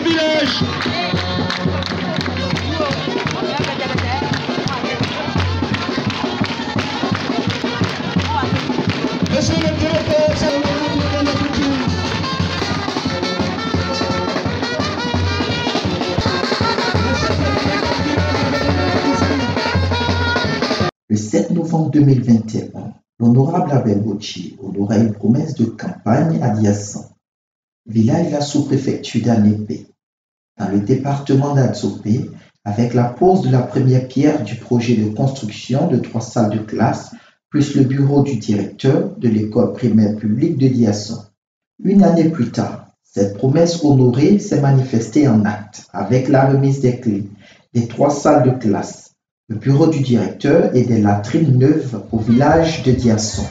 village. Monsieur le directeur, c'est le Le 7 novembre 2021, l'honorable Abel Bochi honora une promesse de campagne à Diasson, village de la sous-préfecture d'Anépé, dans le département d'Adzopé, avec la pose de la première pierre du projet de construction de 3 salles de classe, plus le bureau du directeur de l'école primaire publique de Diasson. Une année plus tard, cette promesse honorée s'est manifestée en actes, avec la remise des clés des 3 salles de classe, le bureau du directeur et des latrines neuves au village de Diasson.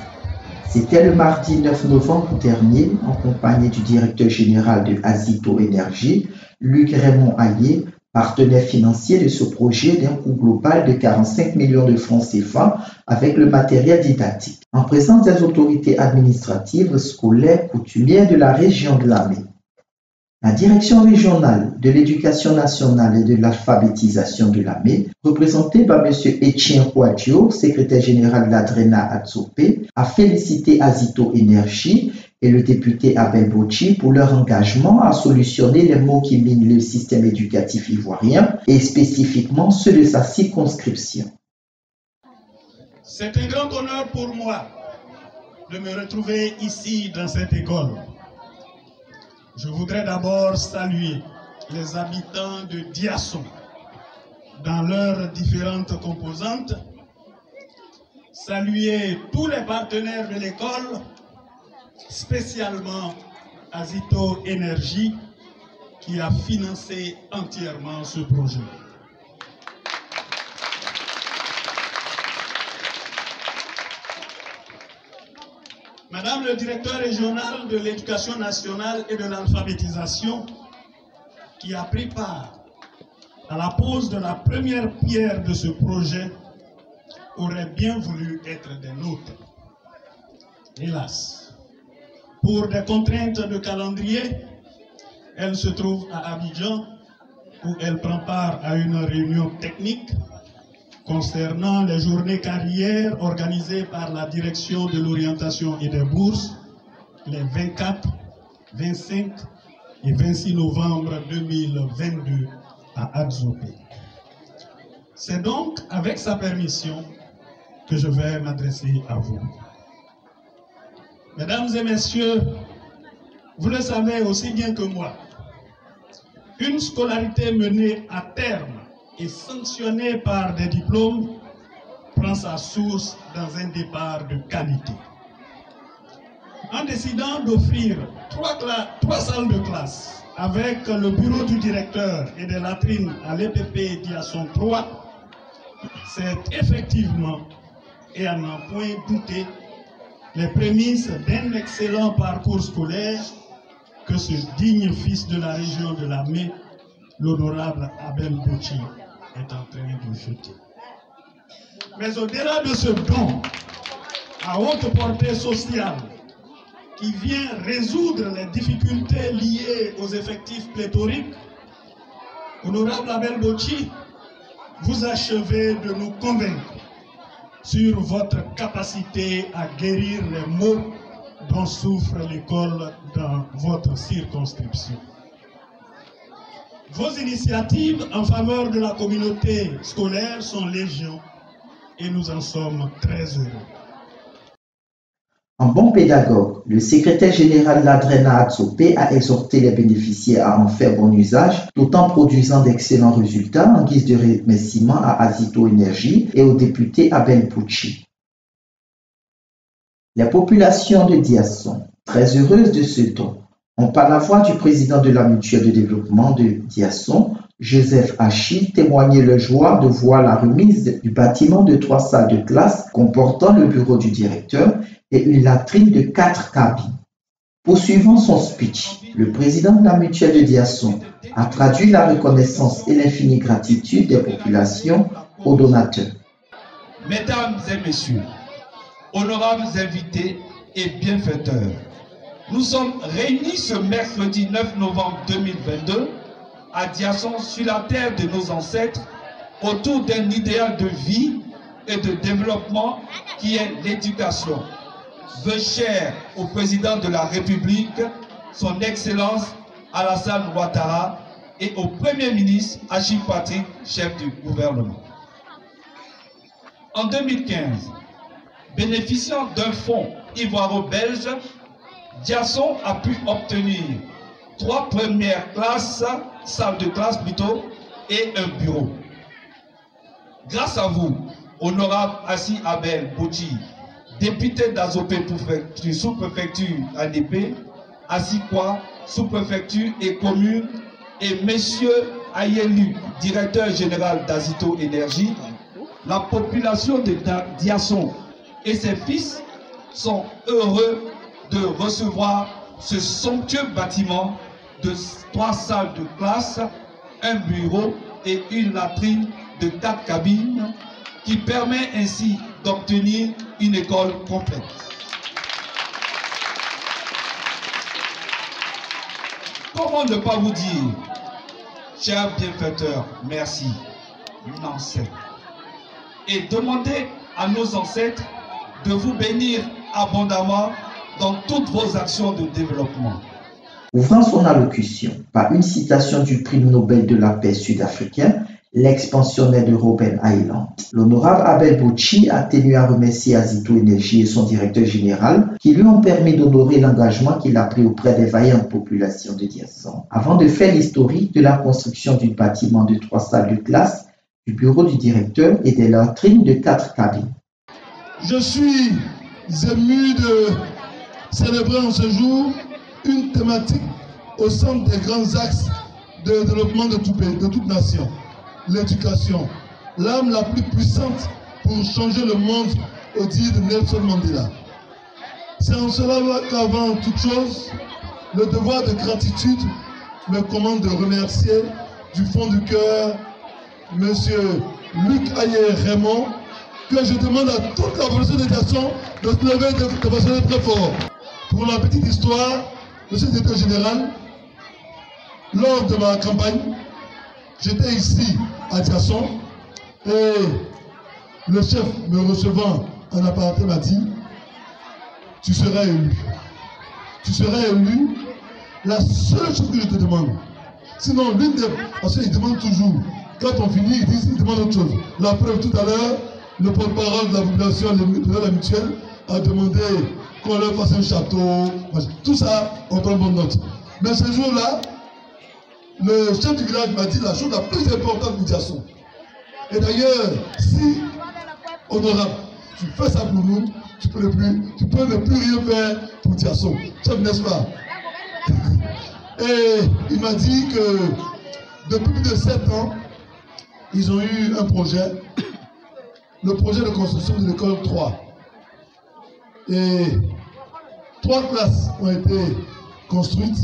C'était le mardi 9 novembre dernier, en compagnie du directeur général de Azito Énergie, Luc Raymond Ayé, partenaire financier de ce projet d'un coût global de 45 millions de francs CFA avec le matériel didactique, en présence des autorités administratives, scolaires, coutumières de la région de Lamé. La direction régionale de l'éducation nationale et de l'alphabétisation de Lamé, représentée par M. Etienne Kouadio, secrétaire général de l'Adrena Atsopé, a félicité Azito Énergie et le député Abel Bochi pour leur engagement à solutionner les maux qui minent le système éducatif ivoirien et spécifiquement ceux de sa circonscription. C'est un grand honneur pour moi de me retrouver ici dans cette école. Je voudrais d'abord saluer les habitants de Diasson dans leurs différentes composantes, saluer tous les partenaires de l'école, spécialement Azito Énergie qui a financé entièrement ce projet. Madame le directeur régional de l'éducation nationale et de l'alphabétisation, qui a pris part à la pose de la première pierre de ce projet, aurait bien voulu être des nôtres. Hélas, pour des contraintes de calendrier, elle se trouve à Abidjan, où elle prend part à une réunion technique concernant les journées carrières organisées par la direction de l'orientation et des bourses les 24, 25 et 26 novembre 2022 à Adzopé. C'est donc avec sa permission que je vais m'adresser à vous. Mesdames et messieurs, vous le savez aussi bien que moi, une scolarité menée à terme et sanctionnée par des diplômes prend sa source dans un départ de qualité. En décidant d'offrir 3 salles de classe avec le bureau du directeur et des latrines à l'EPP Diasson 3, c'est effectivement, et à n'en point douter, les prémices d'un excellent parcours scolaire que ce digne fils de la région de Lamé, l'honorable Abel Bochi, est en train de jeter. Mais au-delà de ce don à haute portée sociale qui vient résoudre les difficultés liées aux effectifs pléthoriques, honorable Abel Bochi, vous achevez de nous convaincre sur votre capacité à guérir les maux dont souffre l'école dans votre circonscription. Vos initiatives en faveur de la communauté scolaire sont légion et nous en sommes très heureux. En bon pédagogue, le secrétaire général de l'Adrena Atsopé a exhorté les bénéficiaires à en faire bon usage, tout en produisant d'excellents résultats en guise de remerciement à Azito Énergie et au député Abel Bochi. Les populations de Diasson, très heureuses de ce don, ont par la voix du président de la mutuelle de développement de Diasson, Joseph Hachi, témoigné leur joie de voir la remise du bâtiment de 3 salles de classe comportant le bureau du directeur et une latrine de 4 cabines. Poursuivant son speech, le président de la mutuelle de Diasson a traduit la reconnaissance et l'infinie gratitude des populations aux donateurs. Mesdames et messieurs, honorables invités et bienfaiteurs, nous sommes réunis ce mercredi 9 novembre 2022 à Diasson sur la terre de nos ancêtres autour d'un idéal de vie et de développement qui est l'éducation. Vœux chers au président de la République, son Excellence Alassane Ouattara, et au Premier ministre Achille Patrick, chef du gouvernement. En 2015, bénéficiant d'un fonds ivoiro-belge, Diasson a pu obtenir 3 premières classes, salles de classe plutôt, et un bureau. Grâce à vous, honorable Assi Abel Bouchi, député d'Azopé sous-préfecture ADP, Assikwa, sous-préfecture et commune, et Monsieur Ayelu, directeur général d'Azito Énergie, la population de Diasson et ses fils sont heureux de recevoir ce somptueux bâtiment de 3 salles de classe, un bureau et une latrine de 4 cabines qui permet ainsi d'obtenir une école complète. Comment ne pas vous dire, chers bienfaiteurs, merci, ancêtres, et demander à nos ancêtres de vous bénir abondamment dans toutes vos actions de développement. Ouvrant son allocution par une citation du prix Nobel de la paix sud-africain, l'ex-pensionnaire de Robben Island, l'honorable Abel Bouchi a tenu à remercier Azito Énergie et son directeur général qui lui ont permis d'honorer l'engagement qu'il a pris auprès des vaillantes populations de Diasson, avant de faire l'historique de la construction du bâtiment de 3 salles de classe, du bureau du directeur et des latrines de 4 cabines. Je suis ému de célébrer en ce jour une thématique au centre des grands axes de développement de tout pays, de toute nation. L'éducation, l'arme la plus puissante pour changer le monde, au dire de Nelson Mandela. C'est en cela qu'avant toute chose, le devoir de gratitude me commande de remercier du fond du cœur M. Luc Ayer-Raymond, que je demande à toute la population de Diasson de se lever de façon très fort. Pour la petite histoire, M. le directeur général, lors de ma campagne, j'étais ici à Diasson et le chef me recevant en apparenté m'a dit « Tu seras élu. Tu seras élu. La seule chose que je te demande, sinon l'une des... Parce qu'il demande toujours, quand on finit, il demande autre chose. La preuve, tout à l'heure, le porte-parole de la population de la mutuelle a demandé qu'on leur fasse un château. Tout ça, on prend bonne note. Mais ce jour-là, le chef du village m'a dit la chose la plus importante pour Diasson. Et d'ailleurs, si, honorable, tu fais ça pour nous, tu peux ne plus rien faire pour Diasson. Chef, n'est-ce pas? Et il m'a dit que depuis plus de 7 ans, ils ont eu un projet, le projet de construction de l'école 3. Et 3 classes ont été construites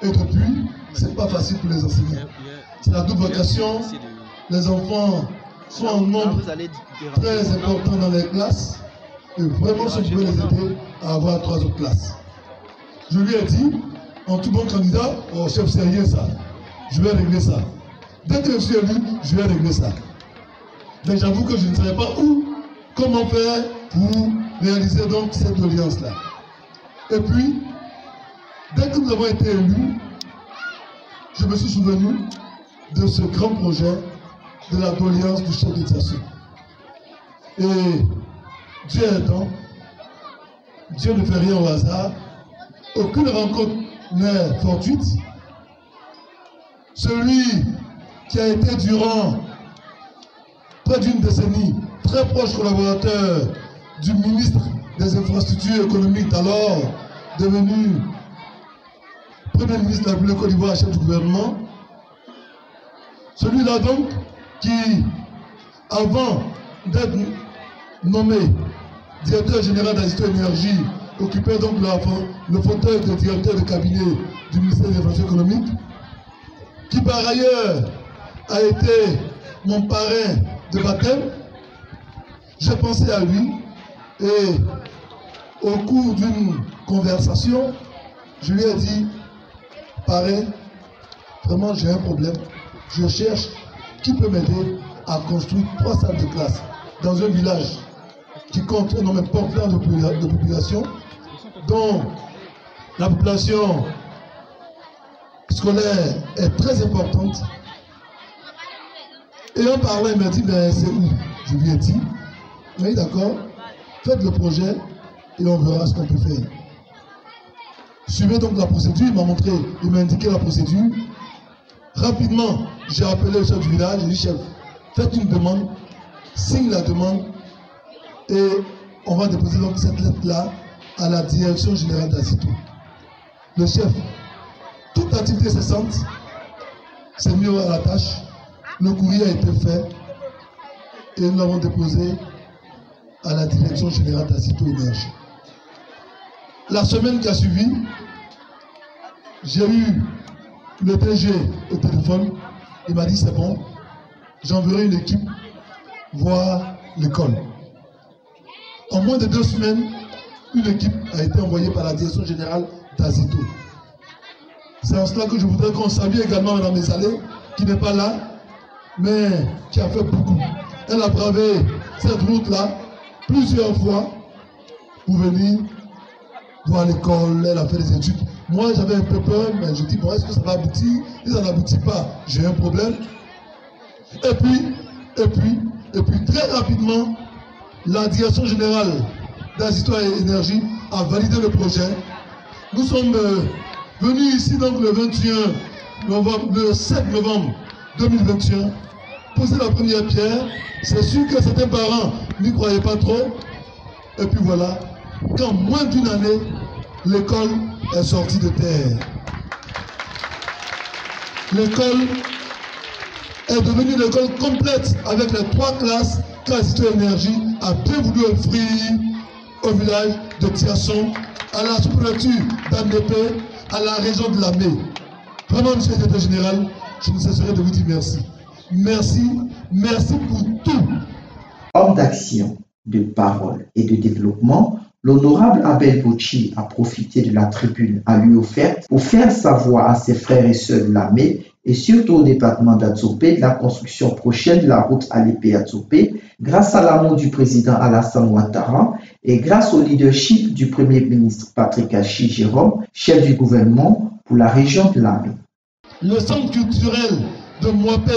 et depuis, c'est pas facile pour les enseignants. C'est la double vocation. Les enfants sont en nombre très important dans les classes. Et vraiment, je pouvais les aider à avoir 3 autres classes. Je lui ai dit, en tout bon candidat, oh chef, c'est rien ça. Je vais régler ça. Dès que je suis élu, je vais régler ça. Mais j'avoue que je ne savais pas comment faire pour réaliser donc cette alliance-là. Et puis, dès que nous avons été élus, je me suis souvenu de ce grand projet de la doléance du chef de Diasson. Et Dieu aidant, Dieu ne fait rien au hasard, aucune rencontre n'est fortuite. Celui qui a été durant près d'une décennie très proche collaborateur du ministre des Infrastructures économiques, alors devenu Premier ministre de la République de Côte d'Ivoire, chef du gouvernement, celui-là donc qui, avant d'être nommé directeur général d'Azito Énergie, occupait donc le fauteuil de directeur de cabinet du ministère des Infrastructures économiques, qui par ailleurs a été mon parrain de baptême. J'ai pensé à lui et au cours d'une conversation, je lui ai dit, parrain, vraiment j'ai un problème. Je cherche qui peut m'aider à construire 3 salles de classe dans un village qui compte un nombre important de population, dont la population scolaire est très importante. Et en parlant, il m'a dit, ben, c'est où? Je lui ai dit, oui, d'accord, faites le projet et on verra ce qu'on peut faire. Suivez donc la procédure, il m'a montré, il m'a indiqué la procédure. Rapidement, j'ai appelé le chef du village, j'ai dit, chef, faites une demande, signe la demande et on va déposer donc cette lettre-là à la direction générale d'Azito. Le chef, toute activité cessante, s'est mis à la tâche. Le courrier a été fait et nous l'avons déposé à la direction générale d'Azito Énergie. La semaine qui a suivi, j'ai eu le DG au téléphone. Il m'a dit c'est bon, j'enverrai une équipe voir l'école. En moins de 2 semaines, une équipe a été envoyée par la direction générale d'Azito. C'est en cela que je voudrais qu'on salue également Mme Mesalé, qui n'est pas là, mais qui a fait beaucoup. Elle a bravé cette route-là plusieurs fois pour venir voir l'école. Elle a fait des études. Moi, j'avais un peu peur, mais je dis, bon, est-ce que ça va aboutir? Et ça n'aboutit pas. J'ai un problème. Et puis, très rapidement, la direction générale d'Azito Énergie a validé le projet. Nous sommes venus ici donc le 7 novembre 2021, poser la première pierre. C'est sûr que certains parents n'y croyaient pas trop. Et puis voilà, qu'en moins d'une année, l'école est sortie de terre. L'école est devenue une école complète avec les 3 classes qu'Azito Énergie a bien voulu offrir au village de Tiasson, à la sous-préfecture d'Andépé, à la région de Lamé. Vraiment, monsieur le directeur général, je ne cesserai de vous dire merci. Merci pour tout. Homme d'action, de parole et de développement, l'honorable Abel Bochi a profité de la tribune à lui offerte pour faire savoir à ses frères et sœurs de Lamé et surtout au département d'Adzopé de la construction prochaine de la route Alépé-Adzopé grâce à l'amour du président Alassane Ouattara et grâce au leadership du premier ministre Patrick Achi Jérôme, chef du gouvernement pour la région de Lamé. Le centre culturel de Mouapé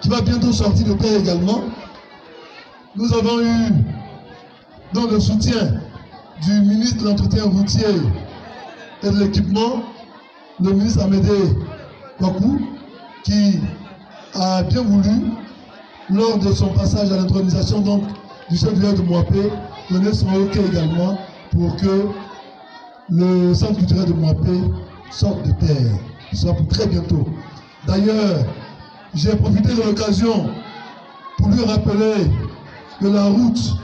qui va bientôt sortir de terre également. Nous avons eu dans le soutien du ministre de l'entretien routier et de l'équipement, le ministre Amédée Kwaku, qui a bien voulu, lors de son passage à l'intronisation du chef du village de Mouapé, donner son OK également pour que le centre culturel de Mouapé sorte de terre. Ce sera pour très bientôt. D'ailleurs, j'ai profité de l'occasion pour lui rappeler que la route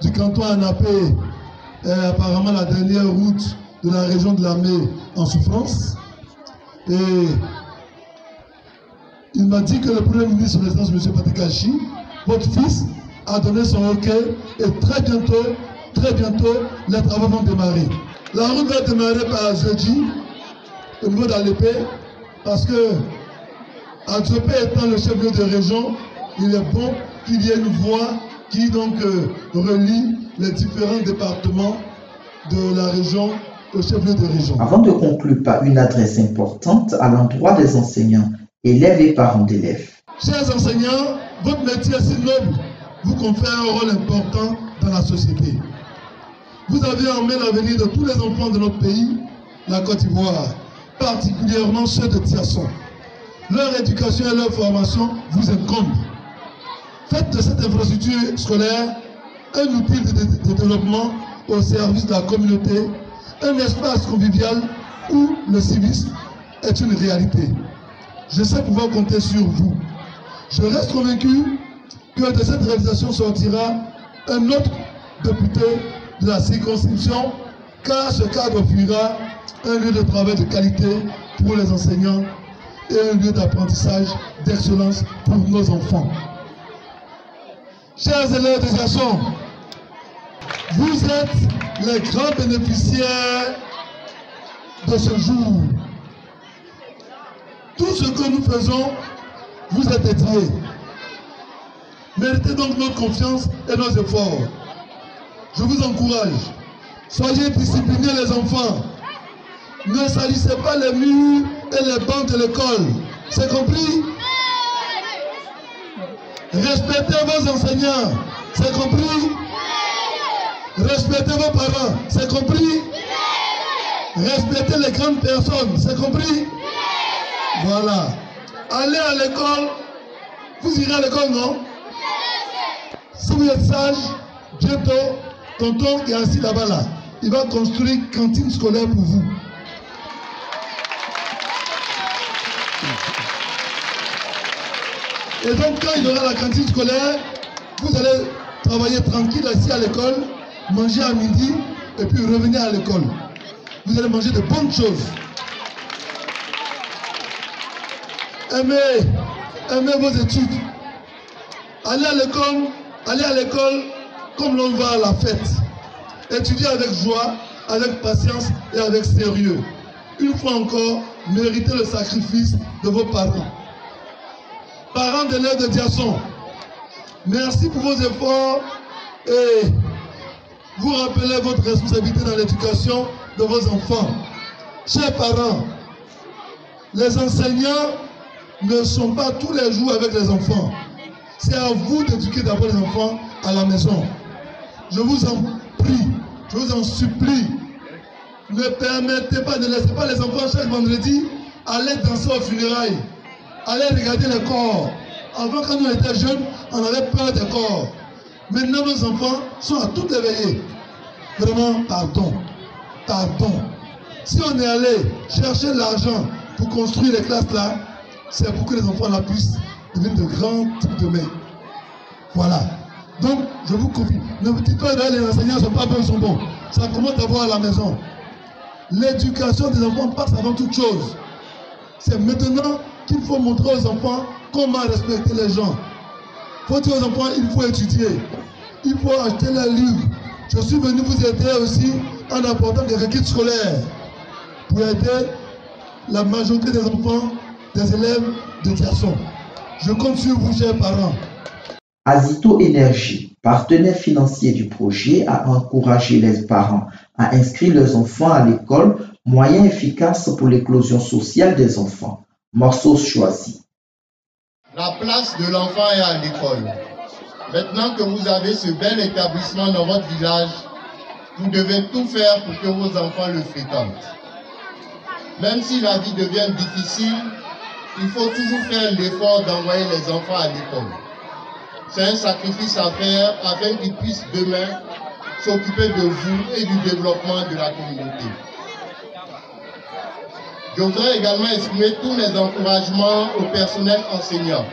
du canton Anapé est apparemment la dernière route de la région de Lamé en souffrance. Et il m'a dit que le premier ministre de l'État, M. Patrick Achi, votre fils, a donné son OK et très bientôt, les travaux vont démarrer. La route va démarrer par jeudi, au niveau d'Alépé, parce que Adzopé étant le chef-lieu de région, il est bon qu'il y ait une voie qui donc relie les différents départements de la région au chef-lieu de région. Avant de conclure par une adresse importante à l'endroit des enseignants, élèves et parents d'élèves. Chers enseignants, votre métier si noble vous confère un rôle important dans la société. Vous avez en main l'avenir de tous les enfants de notre pays, la Côte d'Ivoire, particulièrement ceux de Tiasson. Leur éducation et leur formation vous incombent. Faites de cette infrastructure scolaire un outil de développement au service de la communauté, un espace convivial où le civisme est une réalité. Je sais pouvoir compter sur vous. Je reste convaincu que de cette réalisation sortira un autre député de la circonscription, car ce cadre offrira un lieu de travail de qualité pour les enseignants et un lieu d'apprentissage d'excellence pour nos enfants. Chers élèves de Tiasson, vous êtes les grands bénéficiaires de ce jour. Tout ce que nous faisons, vous êtes étayés. Méritez donc notre confiance et nos efforts. Je vous encourage. Soyez disciplinés les enfants. Ne salissez pas les murs et les bancs de l'école. C'est compris? Respectez vos enseignants. C'est compris? Respectez vos parents. C'est compris? Respectez les grandes personnes. C'est compris? Voilà. Allez à l'école. Vous irez à l'école, non? Si vous êtes sage, bientôt, tonton qui est assis là-bas, là, il va construire une cantine scolaire pour vous. Et donc, quand il y aura la cantine scolaire, vous allez travailler tranquille assis à l'école, manger à midi, et puis revenir à l'école. Vous allez manger de bonnes choses. Aimez vos études. Allez à l'école comme l'on va à la fête. Étudiez avec joie, avec patience et avec sérieux. Une fois encore, méritez le sacrifice de vos parents. Parents d'élèves de Diasson, merci pour vos efforts et vous rappelez votre responsabilité dans l'éducation de vos enfants. Chers parents, les enseignants ne sont pas tous les jours avec les enfants. C'est à vous d'éduquer d'abord les enfants à la maison. Je vous en prie, je vous en supplie, ne permettez pas, ne laissez pas les enfants chaque vendredi aller danser aux funérailles, aller regarder les corps. Avant, quand nous étions jeunes, on avait peur des corps. Maintenant, nos enfants sont à tout éveiller. Vraiment, pardon. Pardon. Si on est allé chercher l'argent pour construire les classes là, c'est pour que les enfants là puissent devenir de grands types de mains. Voilà. Donc, je vous confie. Ne vous dites pas que les enseignants ne sont pas bons, ils sont bons. Ça commence d'abord à la maison. L'éducation des enfants passe avant toute chose. C'est maintenant qu'il faut montrer aux enfants comment respecter les gens. Il faut dire aux enfants, il faut étudier. Il faut acheter les livres. Je suis venu vous aider aussi en apportant des requêtes scolaires pour aider la majorité des enfants, des élèves de Diasson. Je compte sur vous, chers parents. Azito Énergie, partenaire financier du projet, a encouragé les parents à inscrire leurs enfants à l'école, moyen efficace pour l'éclosion sociale des enfants. Morceau choisi. La place de l'enfant est à l'école. Maintenant que vous avez ce bel établissement dans votre village, vous devez tout faire pour que vos enfants le fréquentent. Même si la vie devient difficile, il faut toujours faire l'effort d'envoyer les enfants à l'école. C'est un sacrifice à faire afin qu'ils puissent demain s'occuper de vous et du développement de la communauté. Je voudrais également exprimer tous mes encouragements au personnel enseignant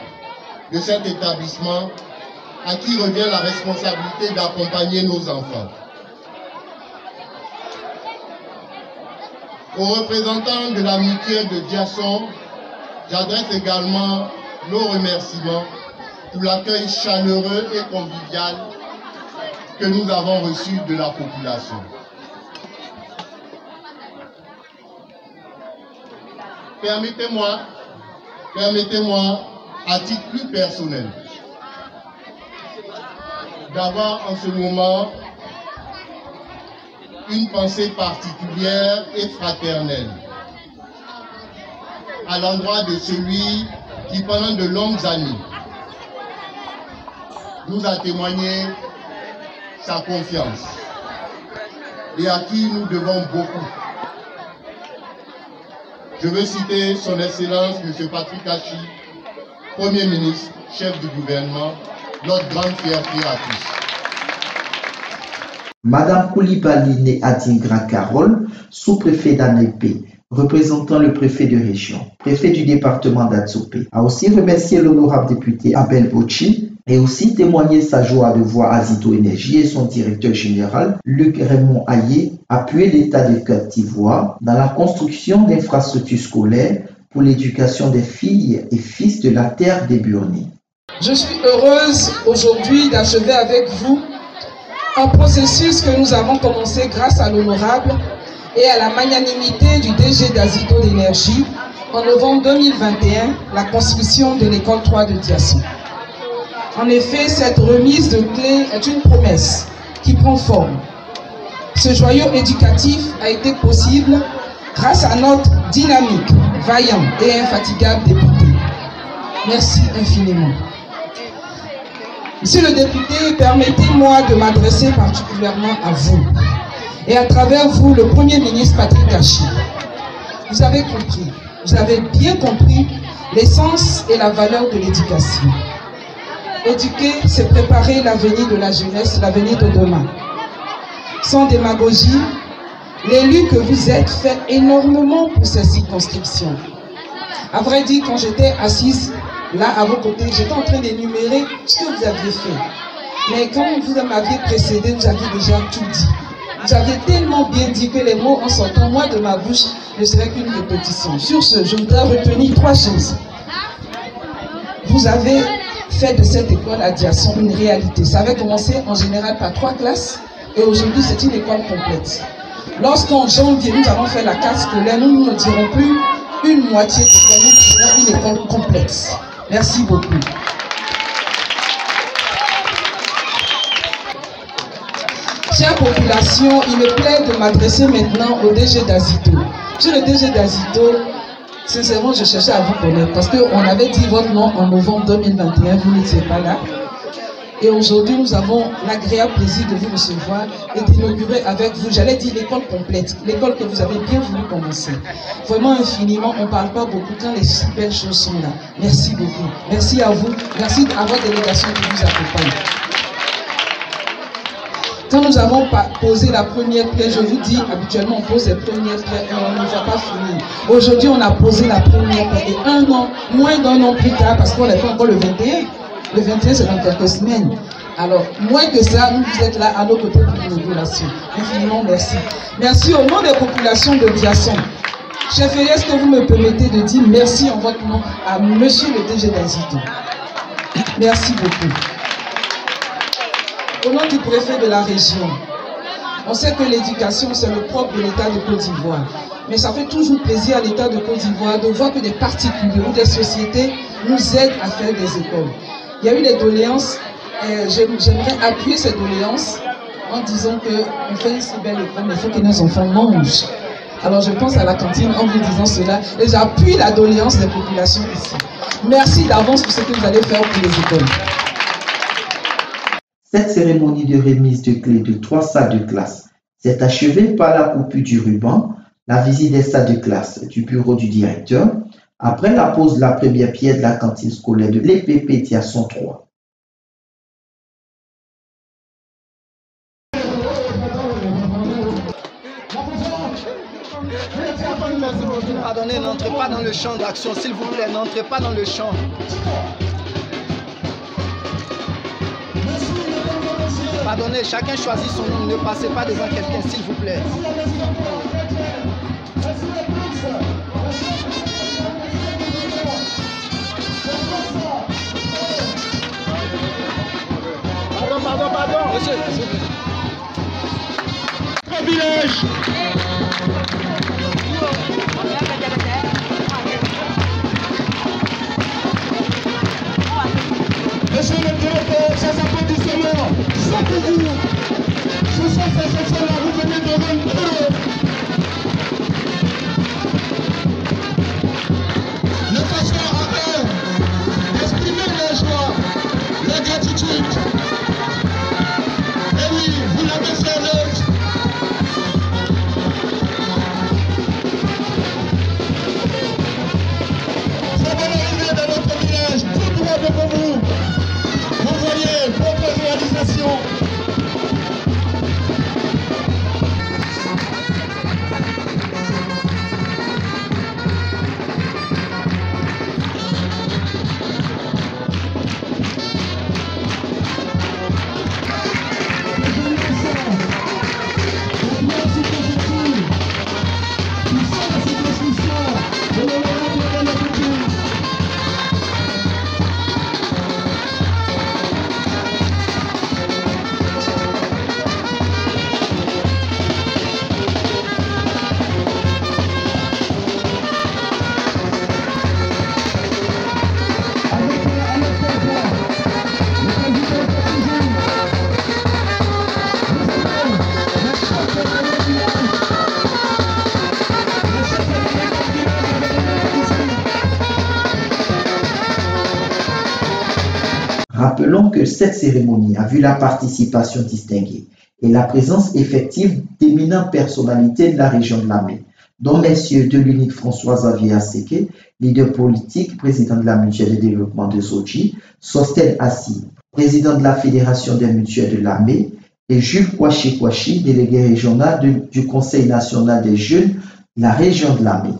de cet établissement à qui revient la responsabilité d'accompagner nos enfants. Aux représentants de l'amitié de Diasson, j'adresse également nos remerciements pour l'accueil chaleureux et convivial que nous avons reçu de la population. Permettez-moi, à titre plus personnel, d'avoir en ce moment une pensée particulière et fraternelle à l'endroit de celui qui, pendant de longues années, nous a témoigné sa confiance et à qui nous devons beaucoup. Je veux citer son Excellence M. Patrick Hachi, Premier ministre, chef du gouvernement, notre grande fierté à tous. Madame Koulibaly Adingra Carole, sous-préfet d'Anépé, représentant le préfet de région, préfet du département d'Atsopé, a aussi remercié l'honorable député Abel Bochi et aussi témoigné sa joie de voir Azito Énergie et son directeur général, Luc Raymond Ayé, appuyer l'État de Côte d'Ivoire dans la construction d'infrastructures scolaires pour l'éducation des filles et fils de la terre des Burnis. Je suis heureuse aujourd'hui d'achever avec vous un processus que nous avons commencé grâce à l'honorable et à la magnanimité du DG d'Azito d'Énergie en novembre 2021 la construction de l'école 3 de Diasson. En effet, cette remise de clés est une promesse qui prend forme. Ce joyau éducatif a été possible grâce à notre dynamique, vaillant et infatigable député. Merci infiniment. Monsieur le député, permettez-moi de m'adresser particulièrement à vous et à travers vous, le Premier ministre Patrick Gachi. Vous avez compris, vous avez bien compris l'essence et la valeur de l'éducation. Éduquer, c'est préparer l'avenir de la jeunesse, l'avenir de demain. Sans démagogie, l'élu que vous êtes fait énormément pour ces circonscriptions. À vrai dire, quand j'étais assise là à vos côtés, j'étais en train d'énumérer ce que vous aviez fait. Mais quand vous m'aviez précédé, vous aviez déjà tout dit. Vous aviez tellement bien dit que les mots en sortant, moi de ma bouche, ne seraient qu'une répétition. Sur ce, je voudrais retenir 3 choses. Vous avez fait de cette école à Diasson une réalité. Ça avait commencé en général par 3 classes et aujourd'hui c'est une école complète. Lorsqu'en janvier nous allons faire la carte scolaire, nous ne dirons plus une moitié d'école, nous dirons une école complète. Merci beaucoup. Chère population, il me plaît de m'adresser maintenant au DG d'Azito. Sur le DG d'Azito, sincèrement, je cherchais à vous connaître parce qu'on avait dit votre nom en novembre 2021, vous n'étiez pas là. Et aujourd'hui, nous avons l'agréable plaisir de vous recevoir et d'inaugurer avec vous, j'allais dire l'école complète, l'école que vous avez bien voulu commencer. Vraiment infiniment, on ne parle pas beaucoup quand les super choses sont là. Merci beaucoup. Merci à vous. Merci à votre délégation qui vous accompagne. Quand nous avons posé la première pierre, je vous dis, habituellement on pose les premières pierres et on ne va pas finir. Aujourd'hui, on a posé la première pierre et un an, moins d'un an plus tard, parce qu'on n'est pas encore le 21. Le 21, c'est dans quelques semaines. Alors, moins que ça, vous êtes là à nos côtés pour l'inauguration. Infiniment merci. Merci au nom des populations de Diasson. Chef Félix, est-ce que vous me permettez de dire merci en votre nom à monsieur le DG d'Azito? Merci beaucoup. Au nom du préfet de la région, on sait que l'éducation, c'est le propre de l'État de Côte d'Ivoire. Mais ça fait toujours plaisir à l'État de Côte d'Ivoire de voir que des particuliers ou des sociétés nous aident à faire des écoles. Il y a eu des doléances, j'aimerais appuyer ces doléances en disant qu'on fait une si belle école, mais il faut que nos enfants mangent. Alors je pense à la cantine en vous disant cela et j'appuie la doléance des populations ici. Merci d'avance pour ce que vous allez faire pour les écoles. Cette cérémonie de remise de clés de 3 salles de classe s'est achevée par la coupure du ruban, la visite des salles de classe du bureau du directeur, après la pose de la première pierre de la cantine scolaire de l'EPP Diasson 3. Pardonnez, n'entrez pas dans le champ d'action, s'il vous plaît, n'entrez pas dans le champ. Pardonnez, chacun choisit son nom, ne passez pas devant quelqu'un, s'il vous plaît. Pardon. Monsieur, s'il vous plaît. Village. Monsieur le directeur, ces applaudissements, ça pour vous. Ce sont ces enfants-là, vous venez de rendre l'occasion à eux d'exprimer leur joie, leur gratitude. Et oui, vous l'avez fait l'autre. C'est bonne arrivée dans notre village, tout droit devant vous. Vous voyez votre réalisation. Rappelons que cette cérémonie a vu la participation distinguée et la présence effective d'éminentes personnalités de la région de Lamé, dont messieurs de l'UNIT François-Xavier Asséké, leader politique, président de la mutuelle de développement de Sochi, Sostel Assi, président de la Fédération des mutuelles de Lamé, et Jules Kouachi, délégué régional du Conseil national des jeunes de la région de Lamé.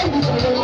Thank you.